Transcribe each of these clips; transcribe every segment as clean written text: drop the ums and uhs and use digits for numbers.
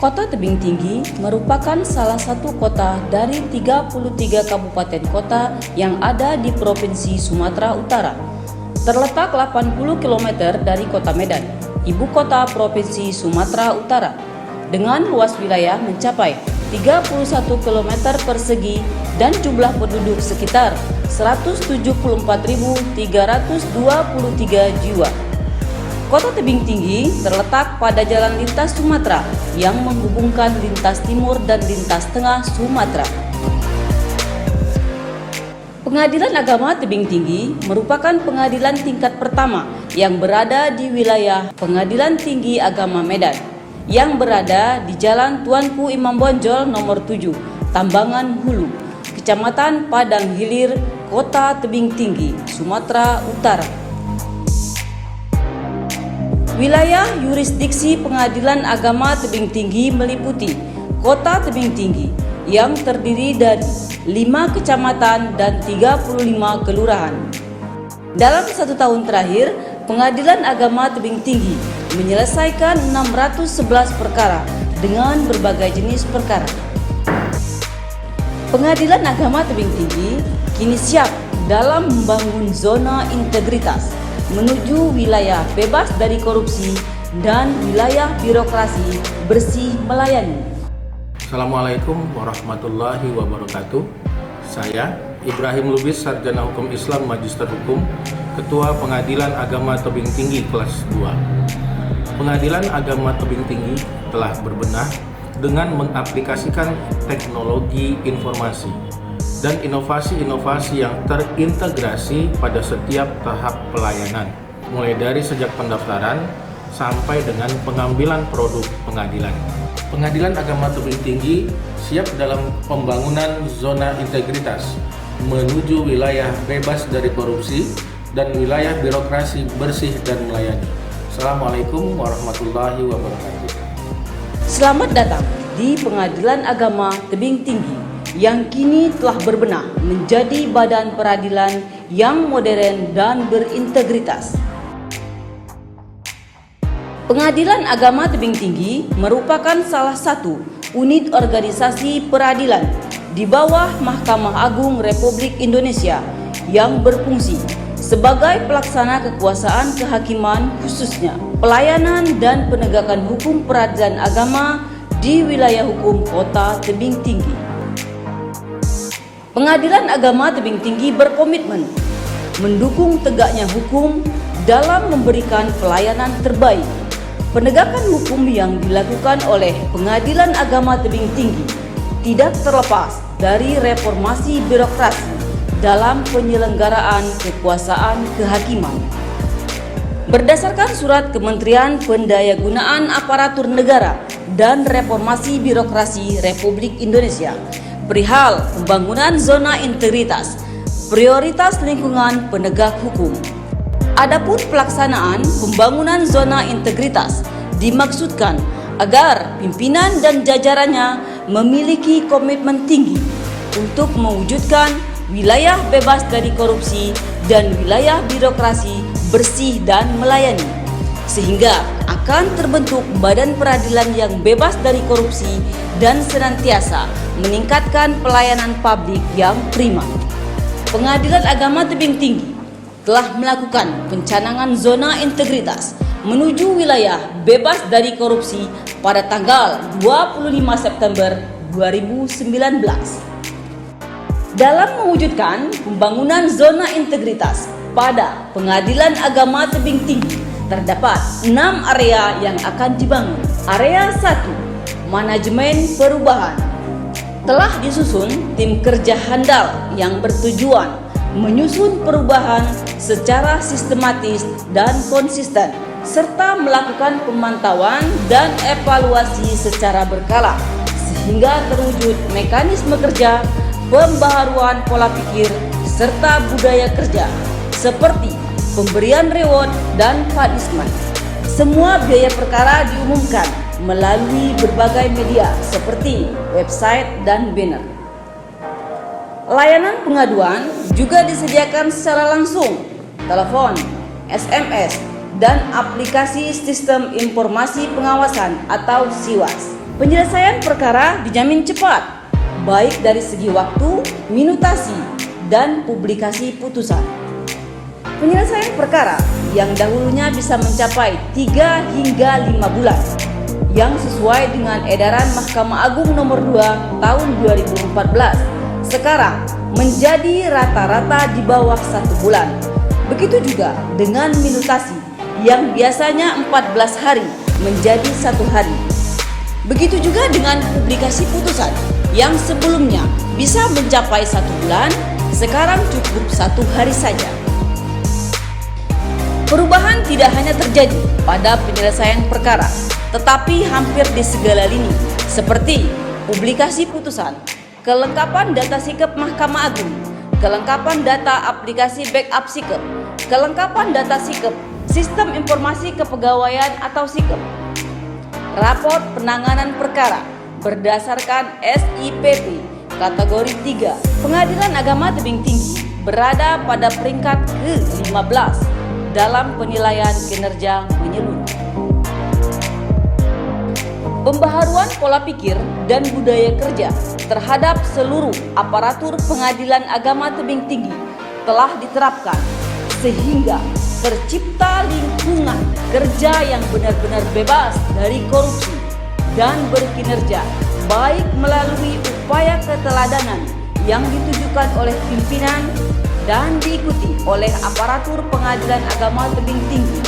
Kota Tebing Tinggi merupakan salah satu kota dari 33 kabupaten kota yang ada di Provinsi Sumatera Utara. Terletak 80 km dari Kota Medan, ibu kota Provinsi Sumatera Utara, dengan luas wilayah mencapai 31 km persegi dan jumlah penduduk sekitar 174.323 jiwa. Kota Tebing Tinggi terletak pada jalan lintas Sumatera yang menghubungkan lintas timur dan lintas tengah Sumatera. Pengadilan Agama Tebing Tinggi merupakan pengadilan tingkat pertama yang berada di wilayah Pengadilan Tinggi Agama Medan, yang berada di Jalan Tuanku Imam Bonjol nomor 7, Tambangan Hulu, Kecamatan Padang Hilir, Kota Tebing Tinggi, Sumatera Utara. Wilayah yurisdiksi Pengadilan Agama Tebing Tinggi meliputi Kota Tebing Tinggi yang terdiri dari 5 kecamatan dan 35 kelurahan. Dalam 1 tahun terakhir, Pengadilan Agama Tebing Tinggi menyelesaikan 611 perkara dengan berbagai jenis perkara. Pengadilan Agama Tebing Tinggi kini siap dalam membangun zona integritas menuju wilayah bebas dari korupsi dan wilayah birokrasi bersih melayani. Assalamualaikum warahmatullahi wabarakatuh. Saya Ibrahim Lubis, Sarjana Hukum Islam, Magister Hukum, Ketua Pengadilan Agama Tebing Tinggi kelas 2. Pengadilan Agama Tebing Tinggi telah berbenah dengan mengaplikasikan teknologi informasi dan inovasi-inovasi yang terintegrasi pada setiap tahap pelayanan, mulai dari sejak pendaftaran sampai dengan pengambilan produk pengadilan. Pengadilan Agama Tebing Tinggi siap dalam pembangunan zona integritas menuju wilayah bebas dari korupsi dan wilayah birokrasi bersih dan melayani. Assalamualaikum warahmatullahi wabarakatuh. Selamat datang di Pengadilan Agama Tebing Tinggi yang kini telah berbenah menjadi badan peradilan yang modern dan berintegritas. Pengadilan Agama Tebing Tinggi merupakan salah satu unit organisasi peradilan di bawah Mahkamah Agung Republik Indonesia yang berfungsi sebagai pelaksana kekuasaan kehakiman, khususnya pelayanan dan penegakan hukum peradilan agama di wilayah hukum Kota Tebing Tinggi. Pengadilan Agama Tebing Tinggi berkomitmen mendukung tegaknya hukum dalam memberikan pelayanan terbaik. Penegakan hukum yang dilakukan oleh Pengadilan Agama Tebing Tinggi tidak terlepas dari reformasi birokrasi dalam penyelenggaraan kekuasaan kehakiman. Berdasarkan surat Kementerian Pendayagunaan Aparatur Negara dan Reformasi Birokrasi Republik Indonesia perihal pembangunan zona integritas, prioritas lingkungan penegak hukum. Adapun pelaksanaan pembangunan zona integritas dimaksudkan agar pimpinan dan jajarannya memiliki komitmen tinggi untuk mewujudkan wilayah bebas dari korupsi dan wilayah birokrasi bersih dan melayani, sehingga akan terbentuk badan peradilan yang bebas dari korupsi dan senantiasa meningkatkan pelayanan publik yang prima. Pengadilan Agama Tebing Tinggi telah melakukan pencanangan zona integritas menuju wilayah bebas dari korupsi pada tanggal 25 September 2019. Dalam mewujudkan pembangunan zona integritas pada Pengadilan Agama Tebing Tinggi, terdapat 6 area yang akan dibangun. Area 1, manajemen perubahan. Telah disusun tim kerja handal yang bertujuan menyusun perubahan secara sistematis dan konsisten, serta melakukan pemantauan dan evaluasi secara berkala, sehingga terwujud mekanisme kerja, pembaharuan pola pikir, serta budaya kerja, seperti pemberian reward dan punishment. Semua biaya perkara diumumkan melalui berbagai media seperti website dan banner. Layanan pengaduan juga disediakan secara langsung, telepon, SMS, dan aplikasi Sistem Informasi Pengawasan atau SIWAS. Penyelesaian perkara dijamin cepat, baik dari segi waktu, minutasi, dan publikasi putusan. Penyelesaian perkara yang dahulunya bisa mencapai 3 hingga 5 bulan, yang sesuai dengan edaran Mahkamah Agung nomor 2 tahun 2014, sekarang menjadi rata-rata di bawah 1 bulan. Begitu juga dengan minutasi yang biasanya 14 hari menjadi 1 hari. Begitu juga dengan publikasi putusan yang sebelumnya bisa mencapai 1 bulan, sekarang cukup 1 hari saja. Perubahan tidak hanya terjadi pada penyelesaian perkara, tetapi hampir di segala lini, seperti publikasi putusan, kelengkapan data sikap Mahkamah Agung, kelengkapan data aplikasi backup sikap, kelengkapan data sikap, sistem informasi kepegawaian atau sikap, raport penanganan perkara berdasarkan SIPP kategori 3 Pengadilan Agama Tebing Tinggi berada pada peringkat ke-15 dalam penilaian kinerja menyeluruh. Pembaharuan pola pikir dan budaya kerja terhadap seluruh aparatur Pengadilan Agama Tebing Tinggi telah diterapkan sehingga tercipta lingkungan kerja yang benar-benar bebas dari korupsi dan berkinerja baik melalui upaya keteladanan yang ditujukan oleh pimpinan dan diikuti oleh aparatur Pengadilan Agama Tebing Tinggi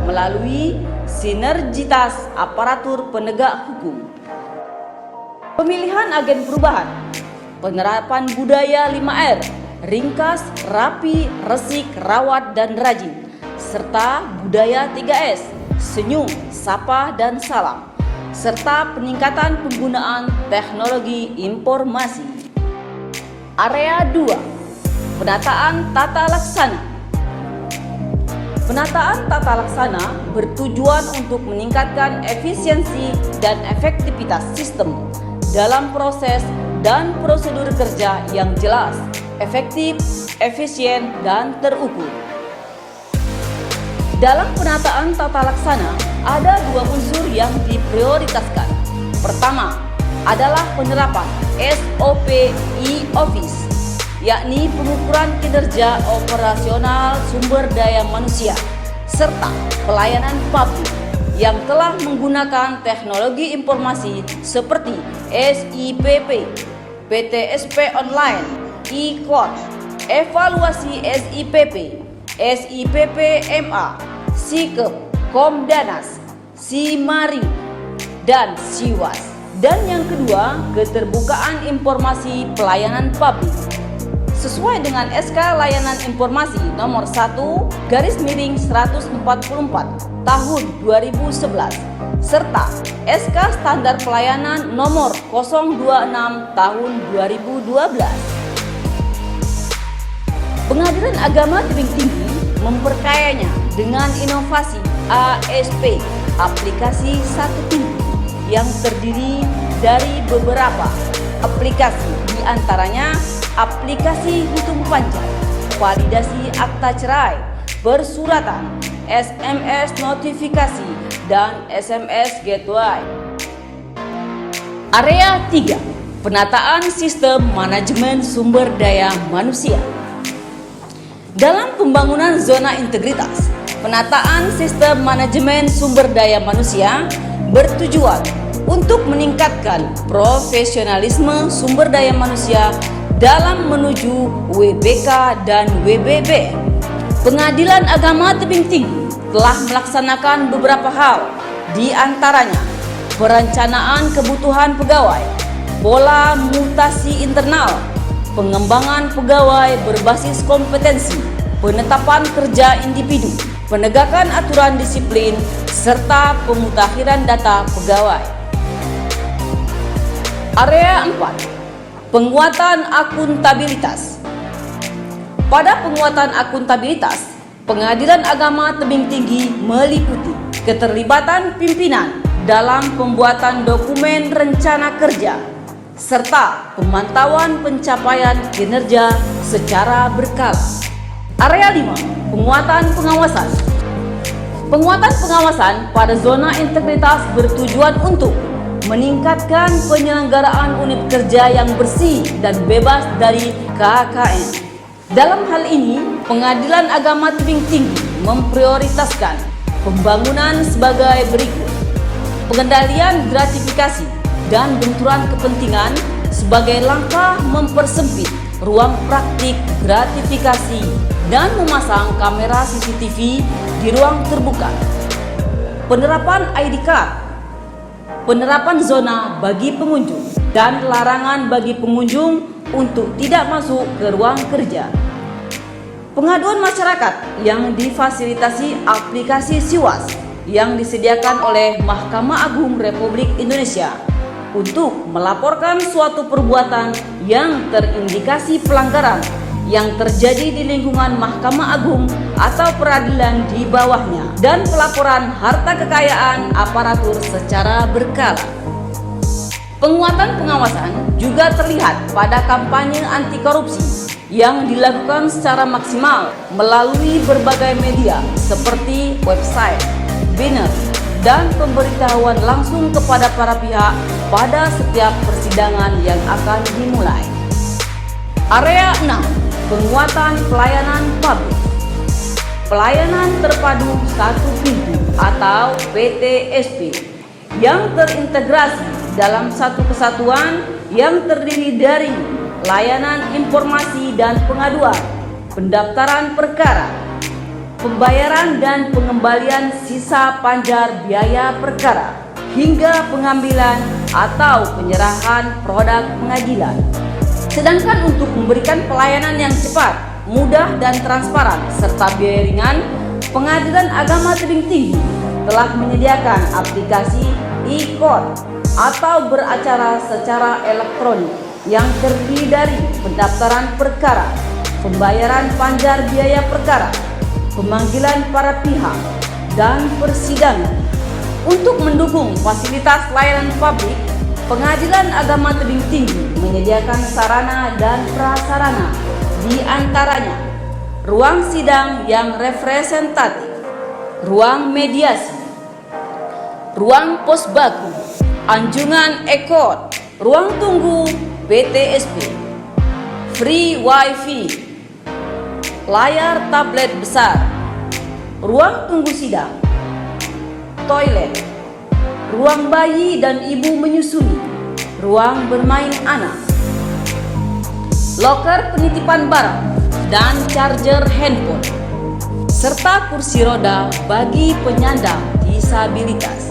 melalui sinergitas aparatur penegak hukum. Pemilihan agen perubahan, penerapan budaya 5R, ringkas, rapi, resik, rawat, dan rajin, serta budaya 3S, senyum, sapa, dan salam, serta peningkatan penggunaan teknologi informasi. Area 2, penataan tata laksana. Penataan tata laksana bertujuan untuk meningkatkan efisiensi dan efektivitas sistem dalam proses dan prosedur kerja yang jelas, efektif, efisien, dan terukur. Dalam penataan tata laksana, ada 2 unsur yang diprioritaskan. Pertama, adalah penerapan SOP e-Office, yakni pengukuran kinerja operasional sumber daya manusia, serta pelayanan publik yang telah menggunakan teknologi informasi seperti SIPP, PTSP online, e-Court, evaluasi SIPP, SIPP MA, SIKEP, Komdanas, SIMARI, dan SIWAS. Dan yang kedua, keterbukaan informasi pelayanan publik sesuai dengan SK Layanan Informasi nomor 1/144 tahun 2011 serta SK Standar Pelayanan nomor 026 tahun 2012. Pengadilan Agama Tebing Tinggi memperkayanya dengan inovasi ASP, aplikasi satu pintu, yang terdiri dari beberapa aplikasi, diantaranya aplikasi hitung panjang, validasi akta cerai, persuratan, SMS notifikasi, dan SMS gateway. Area 3, penataan sistem manajemen sumber daya manusia. Dalam pembangunan zona integritas, penataan sistem manajemen sumber daya manusia bertujuan untuk meningkatkan profesionalisme sumber daya manusia dalam menuju WBK dan WBB. Pengadilan Agama Tebing Tinggi telah melaksanakan beberapa hal, di antaranya perencanaan kebutuhan pegawai, pola mutasi internal, pengembangan pegawai berbasis kompetensi, penetapan kerja individu, penegakan aturan disiplin, serta pemutakhiran data pegawai. Area 4, penguatan akuntabilitas. Pada penguatan akuntabilitas, Pengadilan Agama Tebing Tinggi meliputi keterlibatan pimpinan dalam pembuatan dokumen rencana kerja, serta pemantauan pencapaian kinerja secara berkala. Area 5, penguatan pengawasan. Penguatan pengawasan pada zona integritas bertujuan untuk meningkatkan penyelenggaraan unit kerja yang bersih dan bebas dari KKN. Dalam hal ini, Pengadilan Agama Tebing Tinggi memprioritaskan pembangunan sebagai berikut: pengendalian gratifikasi dan benturan kepentingan sebagai langkah mempersempit ruang praktik gratifikasi dan memasang kamera CCTV di ruang terbuka. Penerapan ID card, penerapan zona bagi pengunjung, dan larangan bagi pengunjung untuk tidak masuk ke ruang kerja. Pengaduan masyarakat yang difasilitasi aplikasi Siwas yang disediakan oleh Mahkamah Agung Republik Indonesia untuk melaporkan suatu perbuatan yang terindikasi pelanggaran yang terjadi di lingkungan Mahkamah Agung atau peradilan di bawahnya, dan pelaporan harta kekayaan aparatur secara berkala. Penguatan pengawasan juga terlihat pada kampanye anti korupsi yang dilakukan secara maksimal melalui berbagai media seperti website, banner, dan pemberitahuan langsung kepada para pihak pada setiap persidangan yang akan dimulai. Area 6. Penguatan pelayanan publik. Pelayanan terpadu satu pintu atau PTSP yang terintegrasi dalam satu kesatuan yang terdiri dari layanan informasi dan pengaduan, pendaftaran perkara, pembayaran dan pengembalian sisa panjar biaya perkara, hingga pengambilan atau penyerahan produk pengadilan. Sedangkan untuk memberikan pelayanan yang cepat, mudah dan transparan serta biaya ringan, Pengadilan Agama Tebing Tinggi telah menyediakan aplikasi e-court atau beracara secara elektronik yang terdiri dari pendaftaran perkara, pembayaran panjar biaya perkara, pemanggilan para pihak, dan persidangan. Untuk mendukung fasilitas layanan publik, Pengadilan Agama Tebing Tinggi menyediakan sarana dan prasarana, di antaranya ruang sidang yang representatif, ruang mediasi, ruang pos baku, anjungan e-court, ruang tunggu PTSP, free wifi, layar tablet besar, ruang tunggu sidang, toilet, ruang bayi dan ibu menyusui, ruang bermain anak, loker penitipan barang dan charger handphone, serta kursi roda bagi penyandang disabilitas.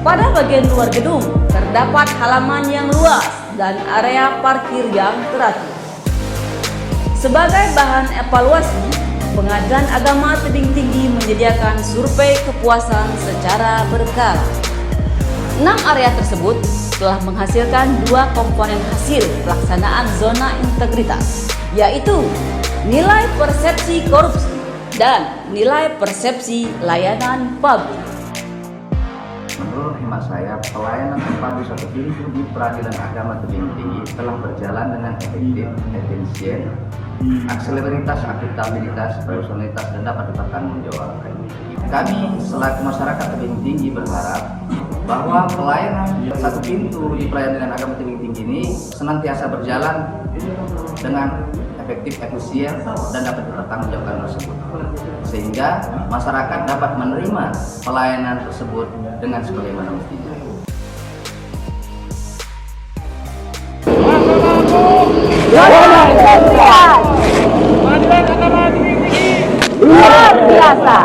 Pada bagian luar gedung terdapat halaman yang luas dan area parkir yang teratur. Sebagai bahan evaluasi, Pengadilan Agama Tebing Tinggi menyediakan survei kepuasan secara berkala. 6 area tersebut telah menghasilkan 2 komponen hasil pelaksanaan zona integritas, yaitu nilai persepsi korupsi dan nilai persepsi layanan publik. Menurut hemat saya, pelayanan terpadu satu pintu di Peradilan Agama Tebing Tinggi telah berjalan dengan efektif, efisien, akseleritas, akuntabilitas, profesionalitas, dan dapat dipertanggungjawabkan. Kami selaku masyarakat Tebing Tinggi berharap bahwa pelayanan satu pintu di Peradilan Agama Tebing Tinggi ini senantiasa berjalan dengan efektif, efisien, dan dapat dipertanggungjawabkan tersebut, sehingga masyarakat dapat menerima pelayanan tersebut dengan sebagaimana mestinya. Luar biasa.